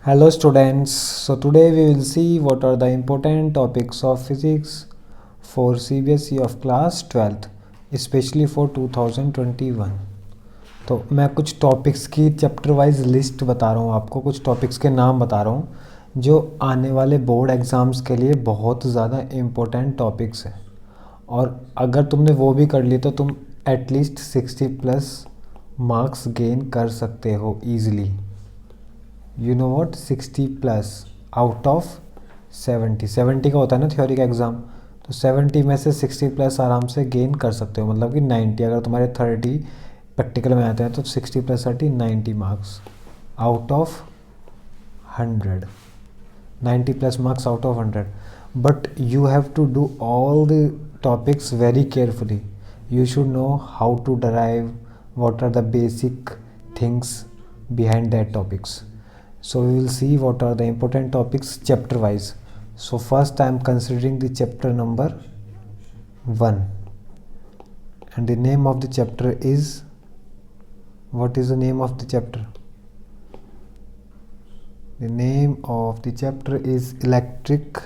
Hello students, so today we will see what are the important topics of physics for CBSE of class 12th, especially for 2021. तो मैं कुछ topics की chapter wise list बता रहा हूँ आपको, कुछ टॉपिक्स के नाम बता रहा हूँ जो आने वाले बोर्ड एग्ज़ाम्स के लिए बहुत ज़्यादा इम्पोर्टेंट टॉपिक्स हैं। और अगर तुमने वो भी कर ली तो तुम एटलीस्ट 60+ मार्क्स गेन कर सकते हो easily. You know what 60+ out of 70 का होता है ना थ्योरी का एग्ज़ाम, तो 70 में से 60+ आराम से गेन कर सकते हो, मतलब कि 90। अगर तुम्हारे 30 प्रैक्टिकल में आते हैं तो 60+30 90 marks out of 100, 90+ marks out of 100। But you have to do all the topics very carefully. You should know how to derive, what are the basic things behind that topics. So we will see what are the important topics chapter wise. So first I am considering the chapter number 1, and the name of the chapter is, what is the name of the chapter? The name of the chapter is electric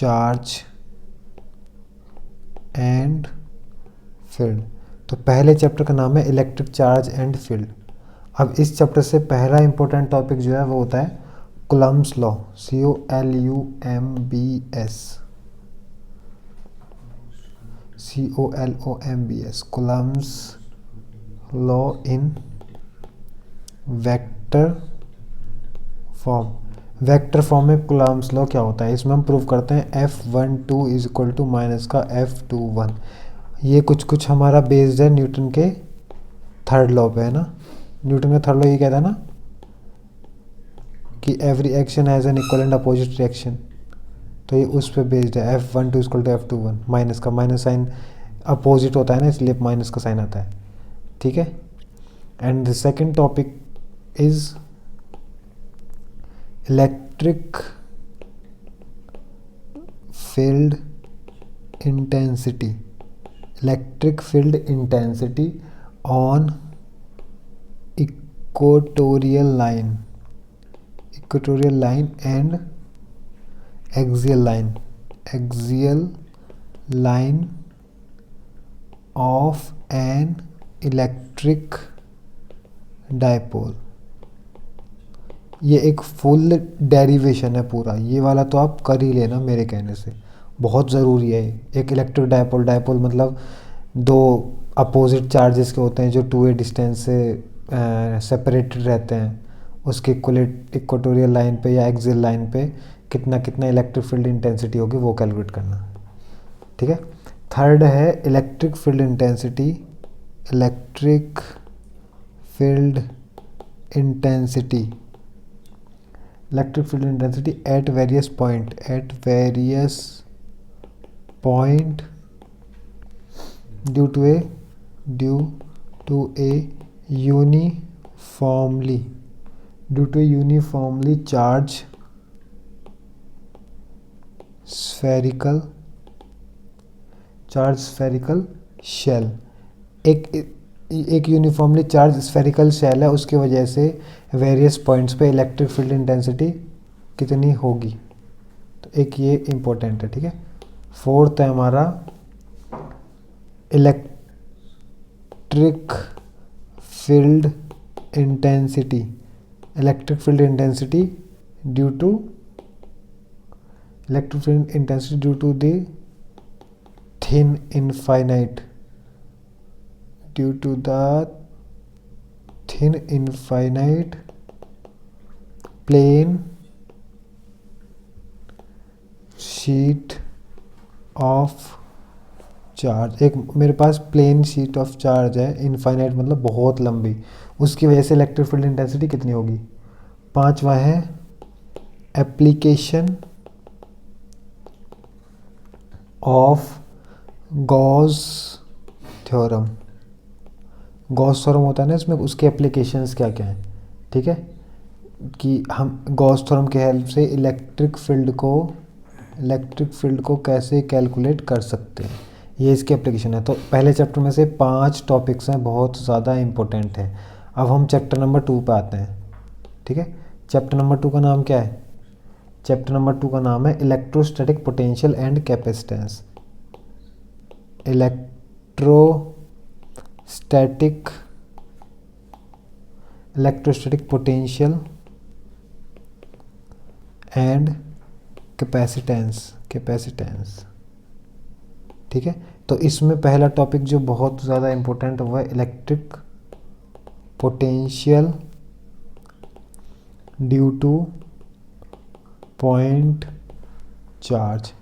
charge and field. तो पहले chapter का नाम है electric charge and field. अब इस chapter से पहला important topic जो है वो होता है Coulomb's law, COLUMBS, Coulomb's law in vector form. Vector form में कूलम्ब्स लॉ क्या होता है, इसमें हम प्रूव करते हैं F12 is equal to minus का F21। ये कुछ हमारा बेस्ड है न्यूटन के थर्ड लॉ पे, है ना। न्यूटन का थर्ड लॉ ये कहता है ना कि every action has an equal and opposite reaction, तो ये उस पर बेस्ड है। F12 equal to F21, minus का माइनस साइन अपोजिट होता है ना, इसलिए माइनस का साइन आता है, ठीक है। And the second topic is electric field intensity, electric field intensity on equatorial line and axial line of an electric dipole. ये एक फुल डेरिवेशन है पूरा, ये वाला तो आप कर ही लेना मेरे कहने से, बहुत ज़रूरी है। एक इलेक्ट्रिक डायपोल मतलब दो अपोजिट चार्जेस के होते हैं जो 2a डिस्टेंस से सेपरेटेड रहते हैं, उसके इक्वेटोरियल लाइन पे या एक्सियल लाइन पे कितना इलेक्ट्रिक फील्ड इंटेंसिटी होगी वो कैलकुलेट करना, ठीक है। थर्ड है electric field intensity at various point due to a uniformly charged spherical shell। एक यूनिफॉर्मली चार्ज स्फेरिकल शेल है, उसकी वजह से वेरियस पॉइंट्स पे इलेक्ट्रिक फील्ड इंटेंसिटी कितनी होगी, तो एक ये इम्पोर्टेंट है, ठीक है। फोर्थ है हमारा electric field intensity due to the thin infinite plane sheet of charge. एक मेरे पास प्लेन शीट ऑफ चार्ज है, इनफाइनाइट मतलब बहुत लंबी, उसकी वजह से इलेक्ट्रिक फील्ड इंटेंसिटी कितनी होगी। पांचवा है एप्लीकेशन ऑफ गॉस थ्योरम होता है ना इसमें, उसके एप्लीकेशंस क्या क्या हैं, ठीक है, कि हम गॉस थ्योरम के हेल्प से इलेक्ट्रिक फील्ड को कैसे कैलकुलेट कर सकते हैं, ये इसकी एप्लीकेशन है। तो पहले चैप्टर में से 5 टॉपिक्स हैं, बहुत ज़्यादा इम्पोर्टेंट है। अब हम चैप्टर नंबर 2 पे आते हैं, ठीक है। चैप्टर नंबर 2 का नाम क्या है? चैप्टर नंबर 2 का नाम है electrostatic potential and capacitance. Electrostatic potential and capacitance, ठीक है। तो इसमें पहला टॉपिक जो बहुत ज़्यादा इम्पोर्टेंट है वो है electric potential due two point charge,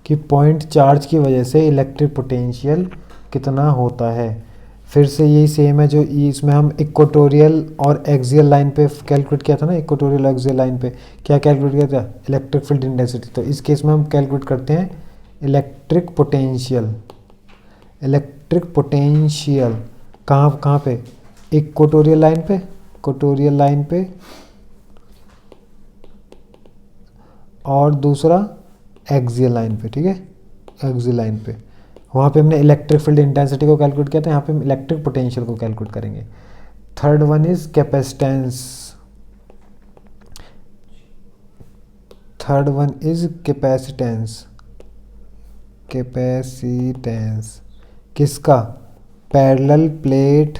कि पॉइंट चार्ज की वजह से इलेक्ट्रिक पोटेंशियल कितना होता है। फिर से यही सेम है जो इसमें हम इक्वेटोरियल और एक्सियल लाइन पे कैलकुलेट किया था ना, इक्वेटोरियल और एक्सियल लाइन पे क्या कैलकुलेट किया था? Electric field intensity. तो इस केस में हम कैलकुलेट करते हैं इलेक्ट्रिक पोटेंशियल कहाँ पे? इक्वेटोरियल लाइन पे और दूसरा एक्सियल लाइन पे, ठीक है, एक्सियल लाइन पे। वहाँ पे हमने इलेक्ट्रिक फील्ड इंटेंसिटी को कैलकुलेट किया था, यहाँ पे हम इलेक्ट्रिक पोटेंशियल को कैलकुलेट करेंगे। थर्ड वन इज कैपेसिटेंस किसका? पैरेलल प्लेट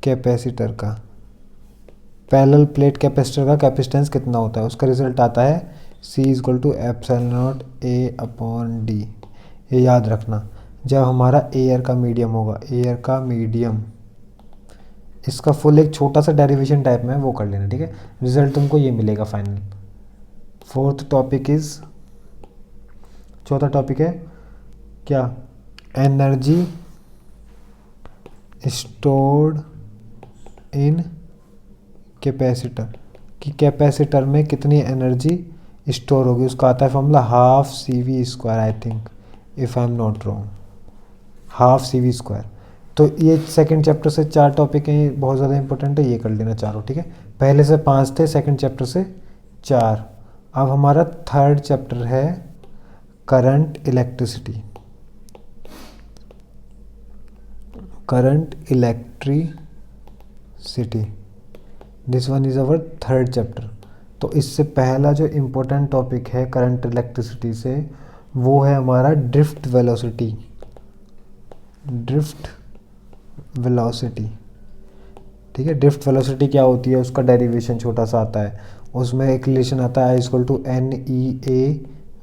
कैपेसिटर का। पैरेलल प्लेट कैपेसिटर का कैपेसिटेंस कितना होता है? उसका रिजल्ट आता है C=ε0A/d। ये याद रखना जब हमारा एयर का मीडियम होगा, इसका फुल एक छोटा सा डेरिवेशन टाइप में वो कर लेना, ठीक है। रिजल्ट तुमको ये मिलेगा फाइनल। चौथा टॉपिक है क्या? एनर्जी स्टोर्ड इन कैपेसिटर, कि कैपेसिटर में कितनी एनर्जी स्टोर होगी। उसका आता है formula 12 CV², I think, if I am not wrong, 12 CV²। तो ये सेकंड चैप्टर से 4 टॉपिक हैं, बहुत ज़्यादा इंपॉर्टेंट है, ये कर लेना चारों, ठीक है। पहले से 5 थे, सेकंड चैप्टर से 4। अब हमारा थर्ड चैप्टर है current electricity. This one is our third chapter. तो इससे पहला जो इम्पोर्टेंट टॉपिक है करंट इलेक्ट्रिसिटी से, वो है हमारा ड्रिफ्ट वेलोसिटी, ठीक है। ड्रिफ्ट वेलोसिटी क्या होती है? उसका डेरिवेशन छोटा सा आता है, उसमें एक रिलेशन आता है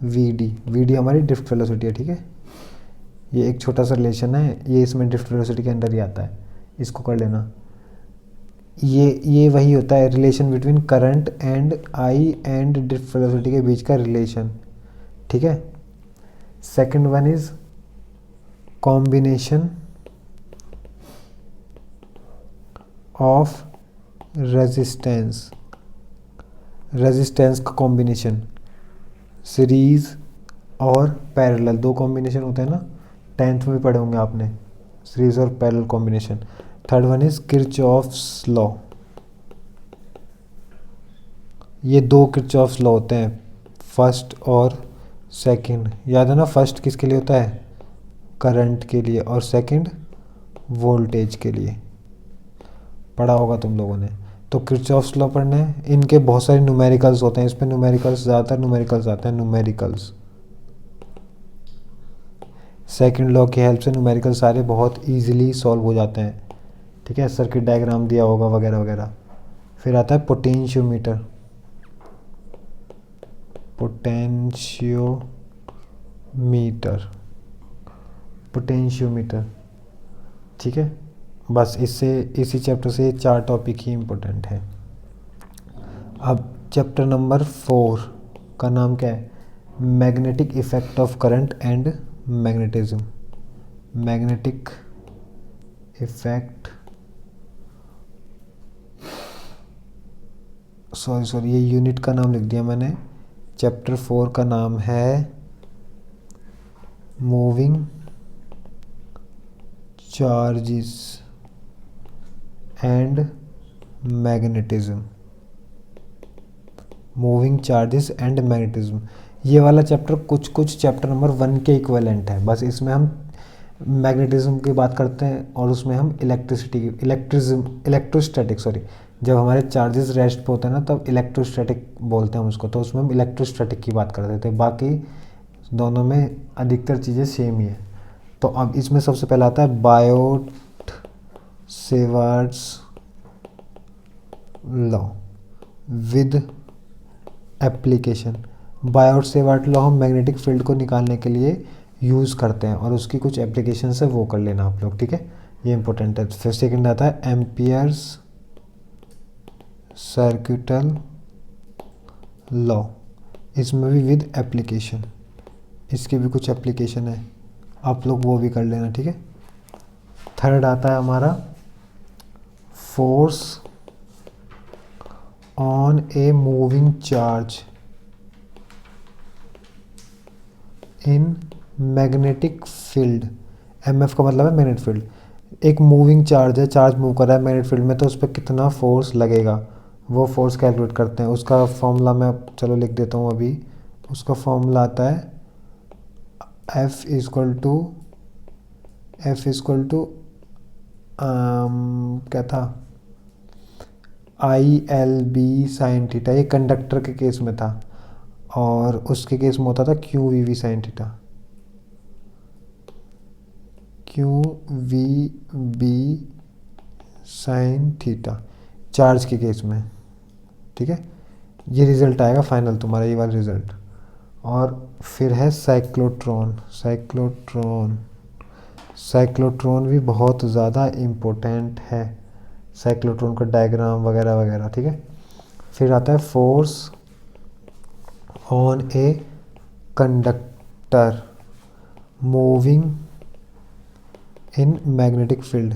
I=NEAVD। VD हमारी ड्रिफ्ट वेलोसिटी है, ठीक है। ये एक छोटा सा रिलेशन है, ये इसमें ड्रिफ्ट वेलोसिटी के अंदर ही आता है, इसको कर लेना। ये वही होता है relation between current and and drift velocity के बीच का रिलेशन, ठीक है। Second one is combination of resistance का कॉम्बिनेशन, सीरीज और पैरेलल, 2 कॉम्बिनेशन होते हैं ना, 10th में भी पढ़े होंगे आपने, सीरीज और parallel combination. Third one is Kirchhoff's law. ये 2 किरचॉफ्स लॉ होते हैं, फर्स्ट और सेकंड। याद है ना, फर्स्ट किसके लिए होता है? करंट के लिए, और सेकंड वोल्टेज के लिए, पढ़ा होगा तुम लोगों ने। तो किरचॉफ्स लॉ पढ़ना है। इनके बहुत सारे न्यूमेरिकल्स होते हैं, इसमें ज़्यादातर न्यूमेरिकल्स आते हैं, न्यूमेरिकल्स। सेकंड लॉ की हेल्प से न्यूमेरिकल सारे बहुत इजीली सॉल्व हो जाते हैं, ठीक है। सर्किट डायग्राम दिया होगा वगैरह वगैरह। फिर आता है पोटेंशियोमीटर, ठीक है। बस इसी चैप्टर से ये 4 टॉपिक ही इम्पोर्टेंट है। अब चैप्टर नंबर 4 का नाम क्या है? Magnetic effect of current and magnetism. Magnetic effect, sorry, ये यूनिट का नाम लिख दिया मैंने। चैप्टर 4 का नाम है मूविंग चार्जेस एंड मैग्नेटिज्म। ये वाला चैप्टर कुछ चैप्टर नंबर 1 के इक्विवेलेंट है। बस इसमें हम मैग्नेटिज्म की बात करते हैं और उसमें हम इलेक्ट्रोस्टैटिक जब हमारे चार्जेस रेस्ट पे होते हैं ना तब इलेक्ट्रोस्टैटिक बोलते हैं हम उसको, तो उसमें हम इलेक्ट्रोस्टैटिक की बात करते थे। बाकी दोनों में अधिकतर चीज़ें सेम ही है। तो अब इसमें सबसे पहला आता है Biot Savart's law with application. Biot Savart law हम मैग्नेटिक फील्ड को निकालने के लिए यूज़ करते हैं और उसकी कुछ एप्लीकेशन है वो कर लेना आप लोग, ठीक है, ये इंपॉर्टेंट है। फिर सेकंड आता है एम्पियर्स सर्किटल लॉ, इसमें भी विद एप्लीकेशन, इसके भी कुछ एप्लीकेशन है, आप लोग वो भी कर लेना, ठीक है। थर्ड आता है हमारा force on a moving charge in magnetic field. MF का मतलब है मैग्नेटिक फील्ड। एक मूविंग चार्ज है, चार्ज मूव कर रहा है मैग्नेटिक फील्ड में, तो उस पर कितना फोर्स लगेगा वो फोर्स कैलकुलेट करते हैं। उसका फॉर्मूला मैं चलो लिख देता हूँ अभी। उसका फॉर्मूला आता है F इक्वल टू क्या था, ILB साइन थीटा। ये कंडक्टर के केस में था और उसके केस में होता था QVB sine theta, QVB sine theta charge के केस में, ठीक है। ये रिज़ल्ट आएगा फाइनल तुम्हारा, ये वाला रिज़ल्ट। और फिर है साइक्लोट्रॉन भी बहुत ज़्यादा इम्पोर्टेंट है, साइक्लोट्रॉन का डायग्राम वगैरह वगैरह, ठीक है। फिर आता है force on a conductor moving in magnetic field.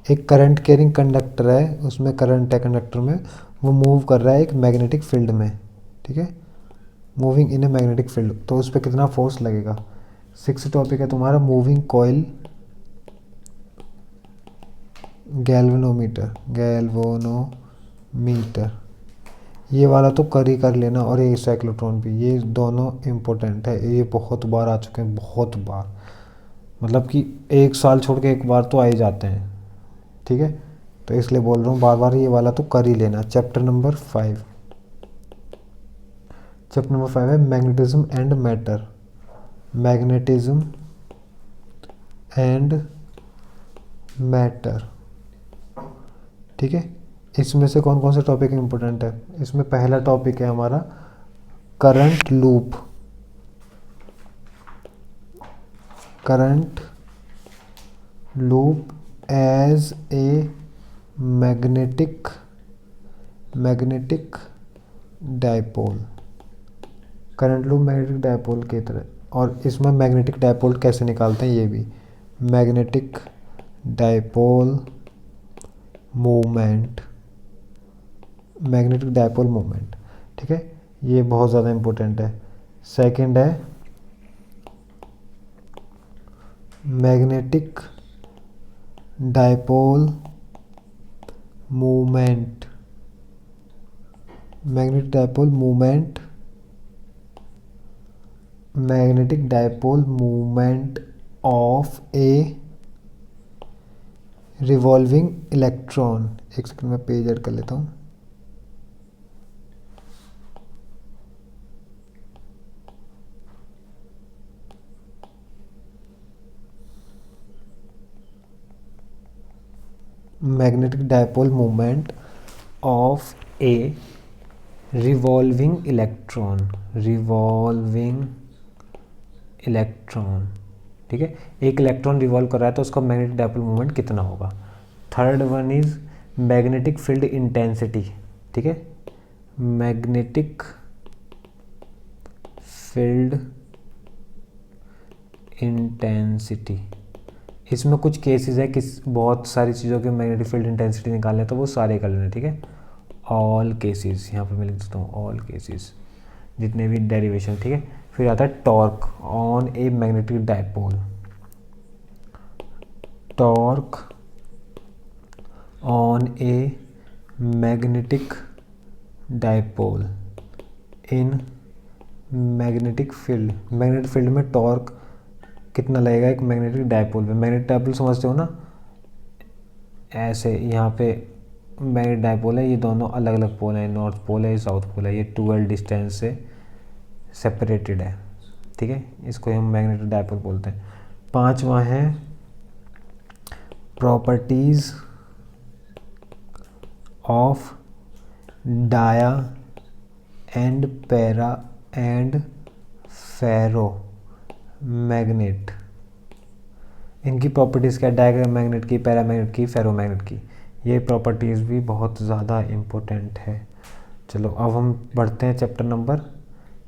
एक करंट कैरिंग कंडक्टर है, उसमें करंट है कंडक्टर में, वो मूव कर रहा है एक मैग्नेटिक फील्ड में, ठीक है, moving in a magnetic field, तो उस पर कितना फोर्स लगेगा। 6 टॉपिक है तुम्हारा मूविंग कॉइल गैल्वेनोमीटर, ये वाला तो कर लेना। और ये साइक्लोट्रॉन भी, ये दोनों इम्पोर्टेंट है, ये बहुत बार आ चुके हैं, बहुत बार, मतलब कि एक साल छोड़ के एक बार तो आ ही जाते हैं, ठीक है। तो इसलिए बोल रहा हूँ बार बार ये वाला तो कर ही लेना। चैप्टर नंबर 5 है मैग्नेटिज्म एंड मैटर, ठीक है। इसमें से कौन कौन से टॉपिक इम्पोर्टेंट है, इसमें पहला टॉपिक है हमारा current loop as a magnetic dipole, current loop magnetic dipole की तरह। और इसमें मैग्नेटिक डायपोल कैसे निकालते हैं, ये भी मैग्नेटिक डायपोल मूवमेंट, ठीक है, ये बहुत ज़्यादा इम्पोर्टेंट है। सेकंड है magnetic dipole movement of A revolving electron. एक सेकंड में पेज ऐड कर लेता हूँ। Magnetic dipole movement of A revolving electron, ठीक है। एक इलेक्ट्रॉन रिवॉल्व कर रहा है तो उसका मैग्नेटिक डायपोल मूवमेंट कितना होगा। Third one is magnetic field intensity, ठीक है, मैग्नेटिक फील्ड इंटेंसिटी। इसमें कुछ केसेस है कि बहुत सारी चीज़ों के मैग्नेटिक फील्ड इंटेंसिटी निकालने, तो वो सारे कर लेने, ठीक है। ऑल केसेस, यहाँ पे मैं लिख देता हूँ ऑल केसेस, जितने भी डेरिवेशन, ठीक है। फिर आता है torque on A magnetic dipole, torque on A magnetic dipole in magnetic field में टॉर्क कितना लगेगा एक मैग्नेटिक डायपोल पे। मैग्नेटिक डायपोल समझते हो ना, ऐसे यहाँ पे मैग्नेटिक डायपोल है, ये दोनों अलग अलग पोल हैं, नॉर्थ पोल है, साउथ पोल है, ये 12 डिस्टेंस से सेपरेटेड है, ठीक है, इसको हम मैग्नेटिक डायपोल बोलते हैं। पांचवा है properties of dia and para and ferromagnet. इनकी प्रॉपर्टीज़ क्या, डाया मैग्नेट की, पैरा मैग्नेट की, फेरो मैग्नेट की, ये प्रॉपर्टीज़ भी बहुत ज़्यादा इम्पोर्टेंट है। चलो अब हम बढ़ते हैं चैप्टर नंबर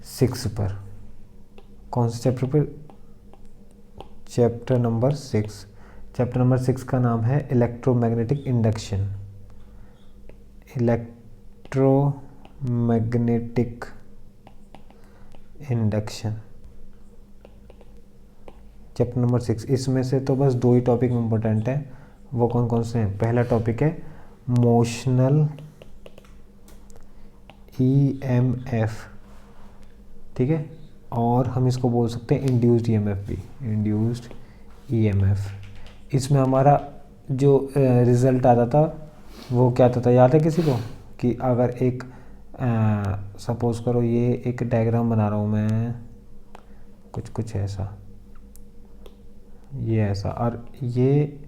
6 पर। कौन से चैप्टर पर? Chapter number 6। चैप्टर नंबर 6 का नाम है electromagnetic induction. Electromagnetic induction chapter number 6। इसमें से तो बस 2 ही टॉपिक इम्पोर्टेंट हैं, वो कौन कौन से हैं? पहला टॉपिक है मोशनल ईएमएफ, ठीक है, और हम इसको बोल सकते हैं इंड्यूस्ड ईएमएफ भी, इंड्यूस्ड ईएमएफ। इसमें हमारा जो रिज़ल्ट आता था वो क्या आता था, याद है किसी को? कि अगर एक सपोज़ करो ये एक डायग्राम बना रहा हूँ मैं, कुछ ऐसा, ये ऐसा, और ये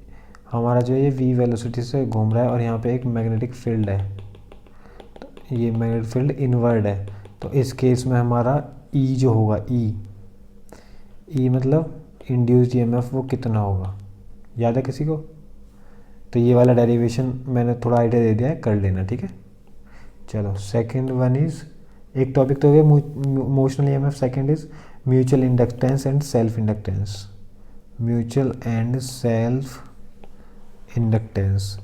हमारा जो है ये वी वेलोसिटी से घूम रहा है और यहाँ पे एक मैग्नेटिक फील्ड है, तो ये मैग्नेटिक फील्ड इनवर्ड है, तो इस केस में हमारा ई जो होगा, ई मतलब इंड्यूस्ड ईएमएफ, वो कितना होगा, याद है किसी को? तो ये वाला डेरिवेशन मैंने थोड़ा आइडिया दे दिया है, कर लेना, ठीक है। चलो सेकंड वन इज़, एक टॉपिक तो हो गया motional EMF, second is mutual inductance and self inductance. Mutual and self inductance,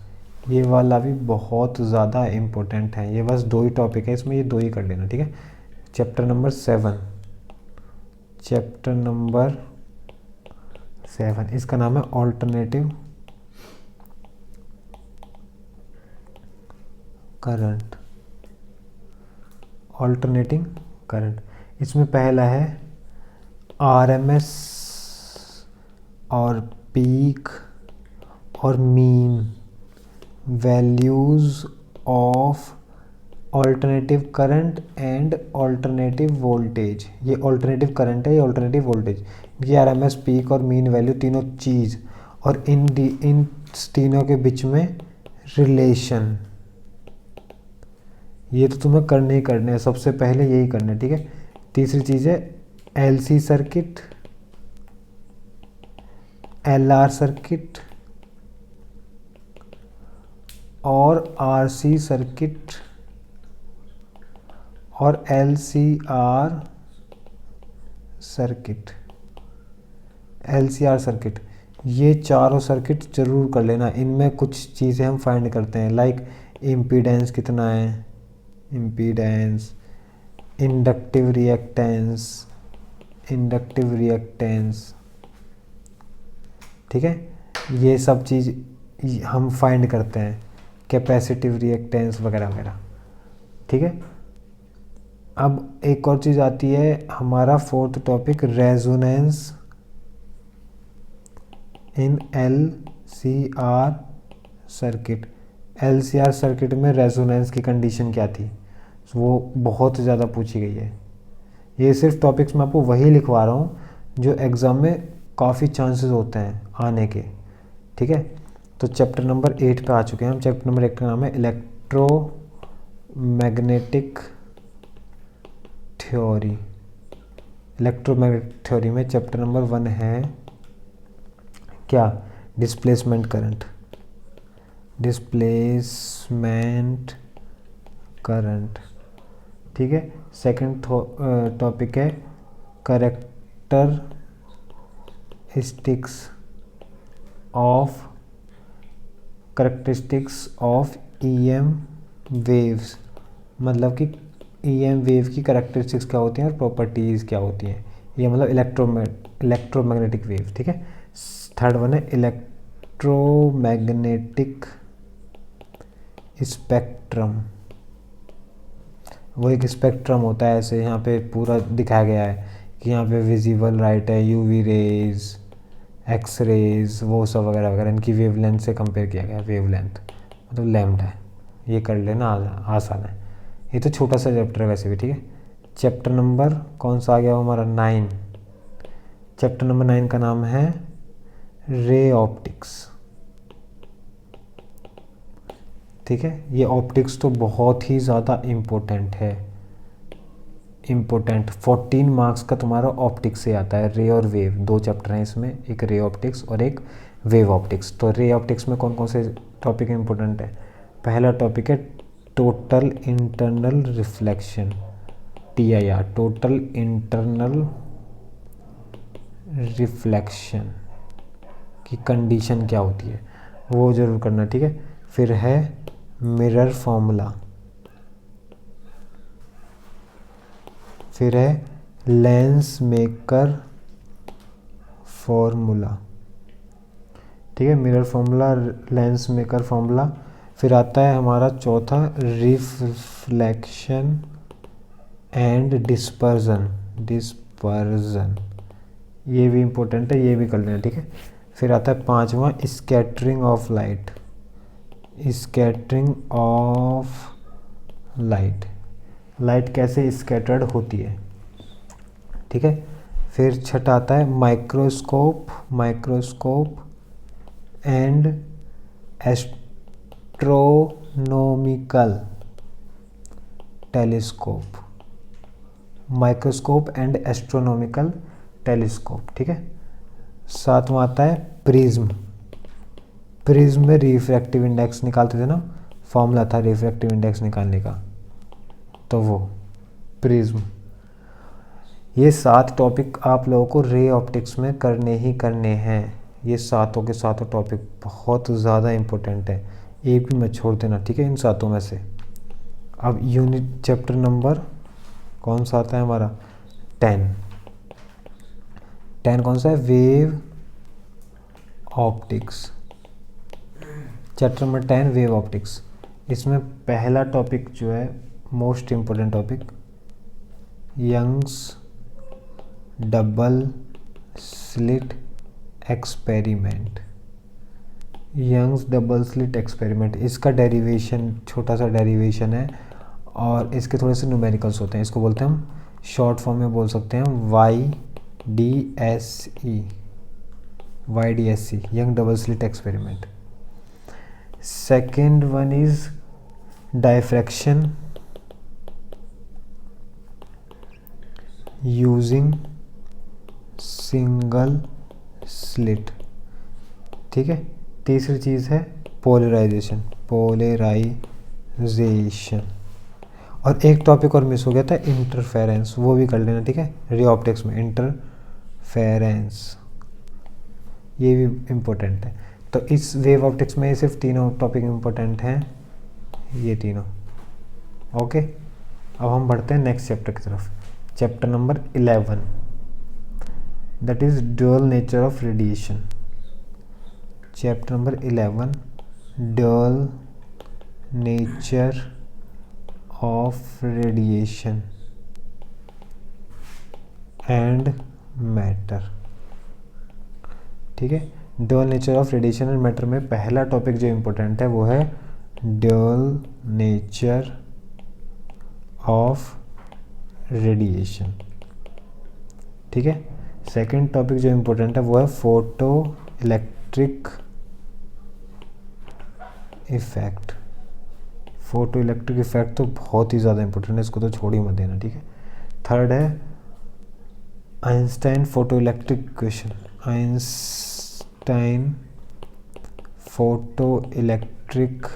ये वाला भी बहुत ज़्यादा इम्पोर्टेंट है। ये बस 2 ही टॉपिक है इसमें, ये 2 ही कर लेना, ठीक है। चैप्टर नंबर 7, चैप्टर नंबर 7 इसका नाम है ऑल्टरनेटिव करंट, ऑल्टरनेटिंग करंट। इसमें पहला है आरएमएस और पीक और mean values of alternative current and alternative voltage. ये ऑल्टरनेटिव करंट है, ये ऑल्टरनेटिव वोल्टेज, ये आरएमएस, पीक और मीन वैल्यू तीनों चीज़, और इन तीनों के बीच में रिलेशन, ये तो तुम्हें करने ही करने हैं, सबसे पहले यही करना है, ठीक है। तीसरी चीज़ है एलसी सर्किट, एलआर सर्किट और आरसी सर्किट और एलसीआर सर्किट, एलसीआर सर्किट, ये चारों सर्किट जरूर कर लेना। इनमें कुछ चीज़ें हम फाइंड करते हैं, लाइक इम्पीडेंस कितना है, impedance, inductive reactance, inductive reactance, ठीक है, ये सब चीज़ हम फाइंड करते हैं, कैपेसिटिव रिएक्टेंस वगैरह वगैरह, ठीक है। अब एक और चीज़ आती है हमारा 4th topic, resonance in LCR circuit. LCR circuit में रेजोनेंस की कंडीशन क्या थी, वो बहुत ज़्यादा पूछी गई है। ये सिर्फ टॉपिक्स मैं आपको वही लिखवा रहा हूँ जो एग्ज़ाम में काफ़ी चांसेस होते हैं आने के, ठीक है। तो चैप्टर नंबर 8 पे आ चुके हैं हम। चैप्टर नंबर 1 का नाम है इलेक्ट्रोमैग्नेटिक थ्योरी। इलेक्ट्रोमैग्नेटिक थ्योरी में चैप्टर नंबर 1 है क्या, डिस्प्लेसमेंट करंट, डिस्प्लेसमेंट करंट, ठीक है। सेकंड टॉपिक है करेक्टरिस्टिक्स ऑफ ईएम वेव्स, मतलब कि ईएम वेव की करेक्टरिस्टिक्स क्या होती हैं और प्रॉपर्टीज़ क्या होती हैं, ये मतलब इलेक्ट्रोमैग्नेटिक वेव, ठीक है। थर्ड वन है इलेक्ट्रोमैग्नेटिक स्पेक्ट्रम। वो एक स्पेक्ट्रम होता है, ऐसे यहाँ पे पूरा दिखाया गया है कि यहाँ पे विजिबल लाइट है, यूवी रेज, एक्सरेज, वो सब वगैरह वगैरह, इनकी वेवलेंथ से कंपेयर किया गया। वेवलेंथ मतलब लैम्डा है, ये कर लेना आसान है। ये तो छोटा सा चैप्टर है वैसे भी, ठीक है। चैप्टर नंबर कौन सा आ गया हमारा 9। चैप्टर नंबर 9 का नाम है रे ऑप्टिक्स, ठीक है। ये ऑप्टिक्स तो बहुत ही ज़्यादा इम्पोर्टेंट है, इम्पोर्टेंट 14 मार्क्स का तुम्हारा ऑप्टिक्स से आता है। रे और वेव दो चैप्टर हैं इसमें, एक रे ऑप्टिक्स और एक वेव ऑप्टिक्स। तो रे ऑप्टिक्स में कौन कौन से टॉपिक इम्पोर्टेंट है? पहला टॉपिक है total internal reflection, TIR, total internal reflection की कंडीशन क्या होती है वो ज़रूर करना, ठीक है। फिर है मिरर फॉर्मूला, फिर है लेंस मेकर फॉर्मूला, ठीक है। Mirror formula, lens maker formula. फिर आता है हमारा चौथा रिफ्लेक्शन एंड डिस्पर्जन, ये भी इम्पोर्टेंट है, ये भी कर लेना, ठीक है। फिर आता है पांचवा scattering of light, scattering of light, light कैसे स्कैटर्ड होती है, ठीक है। फिर छठा आता है microscope, microscope and astronomical telescope, microscope and astronomical telescope, ठीक है। सातवां आता है प्रिज्म, प्रिज्म में रिफ्रैक्टिव इंडेक्स निकालते थे ना, फॉर्मूला था रिफ्रैक्टिव इंडेक्स निकालने का, तो वो प्रिज्म। ये 7 टॉपिक आप लोगों को रे ऑप्टिक्स में करने ही करने हैं। ये सातों के सातों टॉपिक बहुत ज़्यादा इम्पोर्टेंट है, एक भी मत छोड़ देना, ठीक है, इन सातों में से। अब यूनिट चैप्टर नंबर कौन सा आता है हमारा 10 कौन सा है? Wave optics, chapter number 10 wave optics. इसमें पहला टॉपिक जो है most important topic, Young's double slit experiment, Young's double slit experiment. इसका डेरिवेशन, छोटा सा डेरिवेशन है और इसके थोड़े से न्यूमेरिकल्स होते हैं। इसको बोलते हैं हम, शॉर्ट फॉर्म में बोल सकते हैं YDSC, young double slit experiment. Second one is diffraction using single slit, ठीक है। तीसरी चीज़ है पोलराइजेशन, और एक टॉपिक और मिस हो गया था, इंटरफेरेंस, वो भी कर लेना, ठीक है। रे ऑप्टिक्स में इंटरफेरेंस, ये भी इम्पोर्टेंट है। तो इस वेव ऑप्टिक्स में सिर्फ तीनों टॉपिक इम्पोर्टेंट हैं, ये तीनों, ओके। अब हम बढ़ते हैं नेक्स्ट चैप्टर की तरफ, chapter number 11, that is dual nature of radiation. Chapter number 11, dual nature of radiation and matter, ठीक है। Dual nature of radiation and matter में पहला टॉपिक जो इम्पोर्टेंट है वो है ड्यूअल नेचर ऑफ रेडिएशन, ठीक है। सेकंड टॉपिक जो इम्पोर्टेंट है वो है photo electric effect, photo electric effect तो बहुत ही ज़्यादा इंपॉर्टेंट है, इसको तो छोड़ ही मत देना, ठीक है। थर्ड है Einstein photo electric equation, Einstein photo electric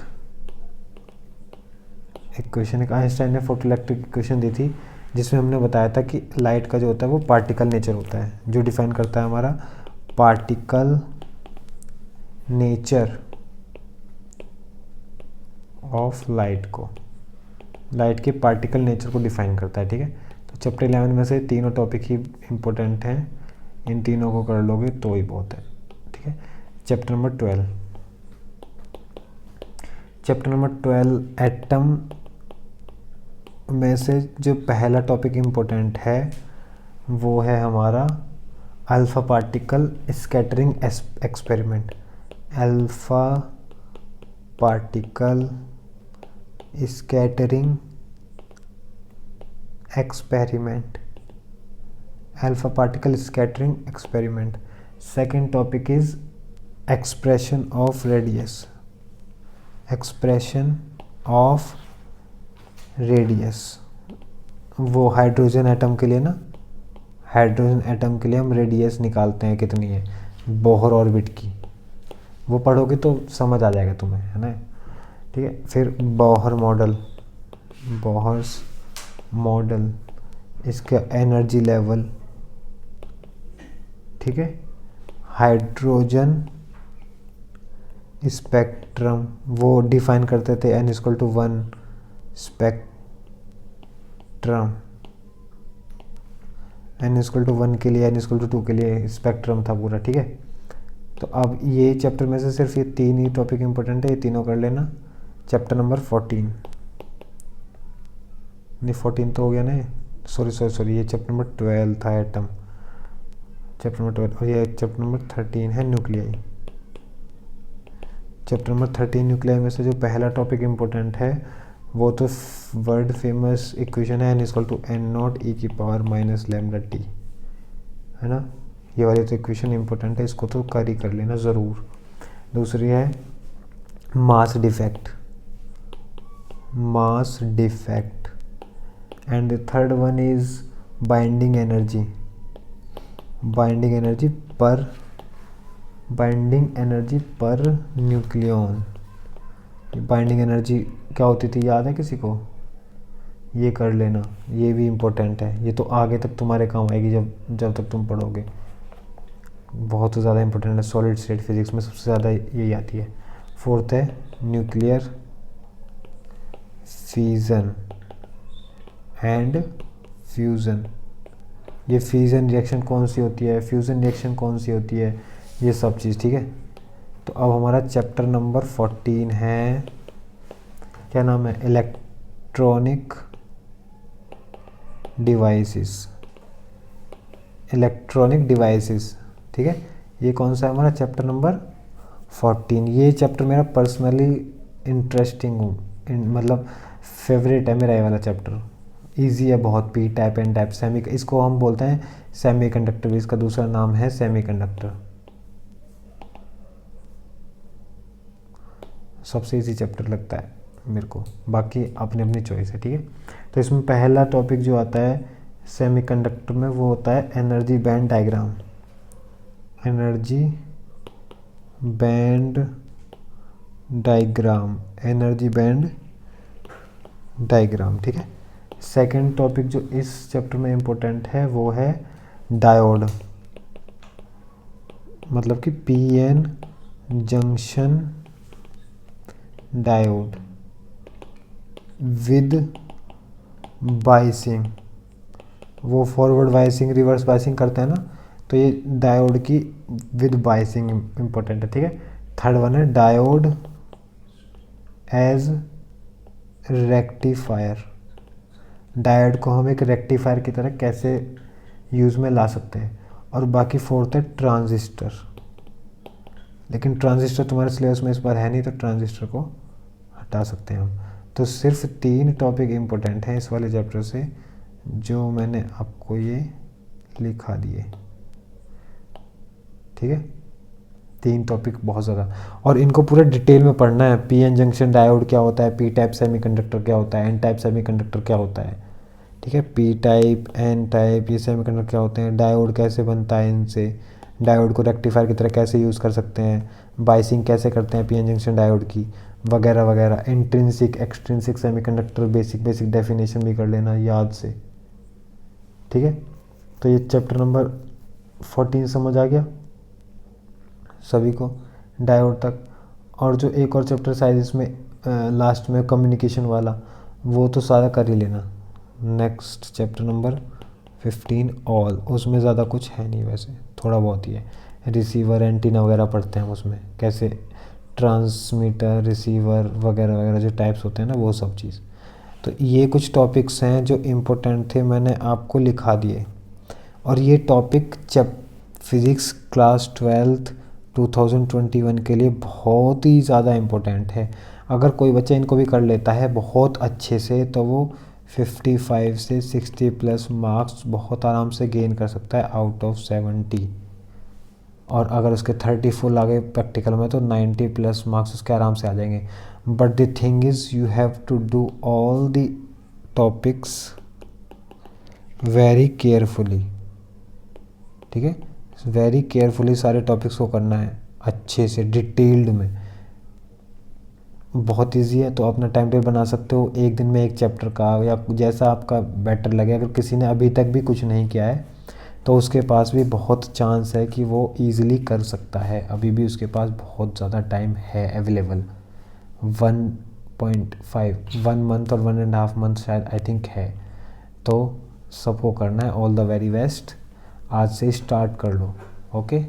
equation. एक आइंस्टाइन ने फोटो इलेक्ट्रिक इक्वेशन दी थी जिसमें हमने बताया था कि लाइट का जो होता है वो पार्टिकल नेचर होता है, जो डिफाइन करता है हमारा पार्टिकल नेचर ऑफ लाइट को, लाइट के पार्टिकल नेचर को डिफाइन करता है, ठीक है। तो चैप्टर 11 में से तीनों टॉपिक ही इम्पोर्टेंट हैं, इन तीनों को कर लोगे तो ही बहुत है, ठीक है। Chapter number 12, chapter number 12 atom में से जो पहला टॉपिक इम्पोर्टेंट है वो है हमारा alpha particle scattering experiment, alpha particle scattering experiment, alpha particle scattering experiment. Second topic is expression of radius, expression of radius. वो हाइड्रोजन एटम के लिए ना, हाइड्रोजन एटम के लिए हम रेडियस निकालते हैं कितनी है बोहर ऑर्बिट की, वो पढ़ोगे तो समझ आ जाएगा तुम्हें, है ना। ठीक है, फिर बोहर मॉडल, बोहर्स मॉडल, इसका एनर्जी लेवल, ठीक है। हाइड्रोजन स्पेक्ट्रम, वो डिफाइन करते थे n=1 स्पेक्ट्रम, n=1 के लिए, n=2 के लिए स्पेक्ट्रम था पूरा, ठीक है। तो अब ये चैप्टर में से सिर्फ ये 3 ही टॉपिक इंपॉर्टेंट है, ये तीनों कर लेना। चैप्टर नंबर 14, नहीं 14 तो हो गया ना, सॉरी ये चैप्टर नंबर 12 था, एटम चैप्टर नंबर 12, और ये चैप्टर नंबर 13 है न्यूक्लियाई। चैप्टर नंबर 13 न्यूक्लियाई में से जो पहला टॉपिक इम्पोर्टेंट है वो तो वर्ल्ड फेमस इक्वेशन है n=n0e⁻⁻t, है ना। ये वाली तो इक्वेशन इम्पोर्टेंट है, इसको तो कर ही कर लेना ज़रूर। दूसरी है mass defect, mass defect, and the third one is binding energy, binding energy पर, बाइंडिंग एनर्जी पर न्यूक्लियन। बाइंडिंग एनर्जी क्या होती थी याद है किसी को? ये कर लेना, ये भी इम्पोर्टेंट है, ये तो आगे तक तुम्हारे काम आएगी जब जब तक तुम पढ़ोगे, बहुत ज़्यादा इम्पोर्टेंट है। सॉलिड स्टेट फिजिक्स में सबसे ज़्यादा यही आती है। फोर्थ है न्यूक्लियर फिजन एंड फ्यूज़न, ये फ्यूज़न रिएक्शन कौन सी होती है, फ्यूज़न रिएक्शन कौन सी होती है, ये सब चीज़, ठीक है। तो अब हमारा चैप्टर नंबर 14 है, क्या नाम है, इलेक्ट्रॉनिक डिवाइसेस, इलेक्ट्रॉनिक डिवाइसेस, ठीक है। ये कौन सा है हमारा चैप्टर नंबर 14। ये चैप्टर मेरा पर्सनली इंटरेस्टिंग मतलब फेवरेट है मेरा ये वाला चैप्टर, इजी है बहुत। P type N type semi, इसको हम बोलते हैं सेमीकंडक्टर, इसका दूसरा नाम है सेमीकंडक्टर। सबसे इजी चैप्टर लगता है मेरे को, बाकी अपनी अपनी चॉइस है, ठीक है। तो इसमें पहला टॉपिक जो आता है सेमीकंडक्टर में वो होता है energy band diagram, energy band diagram, energy band diagram, ठीक है। सेकंड टॉपिक जो इस चैप्टर में इम्पोर्टेंट है वो है डायोड, मतलब कि PN junction diode with biasing, वो फॉरवर्ड बाइसिंग रिवर्स बाइसिंग करते हैं ना, तो ये डायोड की विद बाइसिंग इम्पोर्टेंट है, ठीक है। थर्ड वन है डायोड एज रेक्टिफायर, डायोड को हम एक रेक्टिफायर की तरह कैसे यूज़ में ला सकते हैं। और बाकी फोर्थ है ट्रांजिस्टर, लेकिन ट्रांजिस्टर तुम्हारे सिलेबस में इस बार है नहीं, तो ट्रांजिस्टर को हटा सकते हैं हम। तो सिर्फ 3 टॉपिक इम्पोर्टेंट हैं इस वाले चैप्टर से, जो मैंने आपको ये लिखा दिए, ठीक है। 3 टॉपिक बहुत ज़्यादा, और इनको पूरा डिटेल में पढ़ना है। पीएन जंक्शन डायोड क्या होता है, पी टाइप सेमीकंडक्टर क्या होता है, एन टाइप सेमीकंडक्टर क्या होता है, ठीक है। पी टाइप एन टाइप ये सेमीकंडक्टर क्या होते हैं, डायोड कैसे बनता है इनसे, डायोड को रेक्टिफायर की तरह कैसे यूज़ कर सकते हैं, बाइसिंग कैसे करते हैं पीएन जंक्शन डायोड की, वगैरह वगैरह। Intrinsic extrinsic semiconductor basic definition भी कर लेना याद से, ठीक है। तो ये चैप्टर नंबर 14 समझ आ गया सभी को, डायोड तक। और जो एक और चैप्टर शायद इसमें लास्ट में कम्युनिकेशन वाला, वो तो सारा कर ही लेना। नेक्स्ट चैप्टर नंबर 15 ऑल, उसमें ज़्यादा कुछ है नहीं, वैसे थोड़ा बहुत ही है। रिसीवर एंटीना वगैरह पढ़ते हैं उसमें, कैसे ट्रांसमीटर रिसीवर वगैरह वगैरह जो टाइप्स होते हैं ना, वो सब चीज़। तो ये कुछ टॉपिक्स हैं जो इम्पोर्टेंट थे, मैंने आपको लिखा दिए। और ये टॉपिक फिज़िक्स क्लास 12th 2021 के लिए बहुत ही ज़्यादा इम्पोर्टेंट है। अगर कोई बच्चा इनको भी कर लेता है बहुत अच्छे से तो वो 55 से 60 प्लस मार्क्स बहुत आराम से गेन कर सकता है आउट ऑफ 70। और अगर उसके 30 फुल आगे प्रैक्टिकल में तो 90 प्लस मार्क्स उसके आराम से आ जाएंगे। But the thing is you have to do all the topics very carefully, ठीक है, वेरी केयरफुली सारे टॉपिक्स को करना है अच्छे से डिटेल्ड में। बहुत इजी है, तो अपना टाइम टेबल बना सकते हो, एक दिन में एक चैप्टर का या जैसा आपका बेटर लगे। अगर किसी ने अभी तक भी कुछ नहीं किया है तो उसके पास भी बहुत चांस है कि वो ईज़िली कर सकता है, अभी भी उसके पास बहुत ज़्यादा टाइम है अवेलेबल। 1 मंथ और 1.5 मंथ शायद आई थिंक है। तो सबको करना है। ऑल द वेरी बेस्ट, आज से स्टार्ट कर लो। ओके।